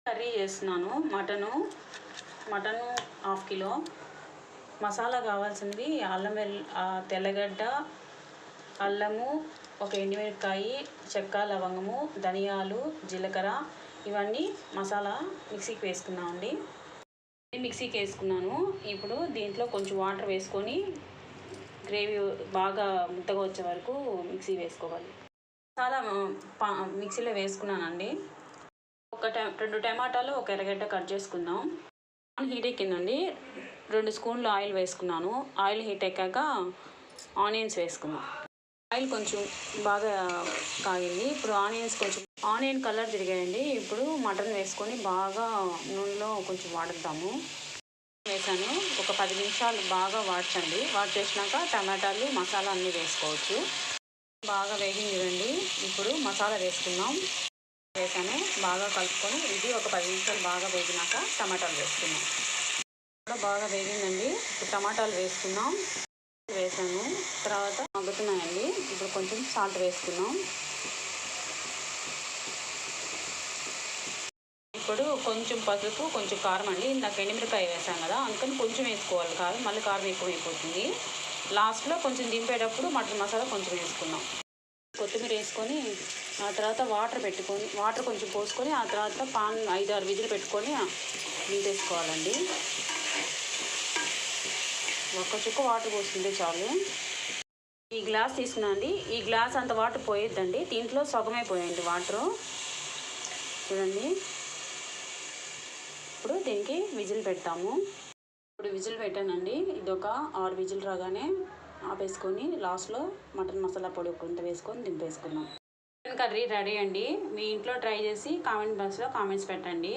Curry చేస్తున్నాను. Mutton 1/2 kilo. Masala కావాల్సింది తెల్లగడ్డ, అల్లము, ఒక ఎండుమిరపకాయ, చెక్క, లవంగము, ధనియాలు, జీలకర్ర ఇవన్నీ మసాలా మిక్సీకి వేసుకున్నామండి. మిక్సీకి వేసుకున్నాను. ఇప్పుడు దీంట్లో కొంచెం వాటర్ వేసుకొని గ్రేవీ బాగా ముద్దగా వచ్చే వరకు మిక్సీ వేసుకోవాలి. మసాలా మిక్సీలో వేసుకున్నానండి. 2 టమాటాలు, ఒక ఎర్రగడ్డ కట్ చేసుకుందాం. హీట్ ఎక్కిందండి. 2 స్పూన్లు ఆయిల్ వేసుకున్నాను. ఆయిల్ హీట్ ఎక్కాక ఆనియన్స్ వేసుకుందాం. ఆయిల్ కొంచెం బాగా కాగింది. ఇప్పుడు ఆనియన్ కలర్ తిరిగాయండి. ఇప్పుడు మటన్ వేసుకొని బాగా నూనెలో కొంచెం వాడుతాము. వేసాను. ఒక 10 నిమిషాలు బాగా వాడ్చండి. వాడ్చేసినాక టమాటాలు, మసాలా అన్నీ వేసుకోవచ్చు. బాగా వేగింది. ఇప్పుడు మసాలా వేసుకుందాం. వేసాను. బాగా కలుపుకొని ఇది ఒక 10 నిమిషాలు బాగా వేగినాక టమాటాలు వేసుకుందాం. బాగా వేగిందండి. ఇప్పుడు టమాటాలు వేసుకుందాం. వేసాను. తర్వాత మగ్గుతున్నాయండి. ఇప్పుడు కొంచెం సాల్ట్ వేసుకుందాం. ఇప్పుడు కొంచెం పసుపు, కొంచెం కారం అండి. ఇందాక ఎండుమిరపకాయ వేసాం కదా, అందుకని కొంచెం వేసుకోవాలి కారం, మళ్ళీ కారం ఎక్కువైపోతుంది. లాస్ట్లో కొంచెం దింపేటప్పుడు మటన్ మసాలా కొంచెం వేసుకుందాం. కొత్తిమీర వేసుకొని ఆ తర్వాత వాటర్ కొంచెం పోసుకొని ఆ తర్వాత 5-6 విజిల్ పెట్టుకొని దింపేసుకోవాలండి. ఒక్క చుక్క వాటర్ పోసుకుంటే చాలు. ఈ గ్లాస్ తీసుకున్నాండి. ఈ గ్లాస్ అంత వాటర్ పోయొద్దండి. దీంట్లో సగమే పోయండి వాటరు. చూడండి. ఇప్పుడు దీనికి విజిల్ పెడతాము. ఇప్పుడు విజిల్ పెట్టానండి. ఇదొక 6 విజిల్ రాగానే ఆపేసుకొని లాస్ట్లో మటన్ మసాలా పొడి కొంత వేసుకొని దింపేసుకున్నాం. మటన్ కర్రీ రెడీ అండి. మీ ఇంట్లో ట్రై చేసి కామెంట్ బాక్స్లో కామెంట్స్ పెట్టండి.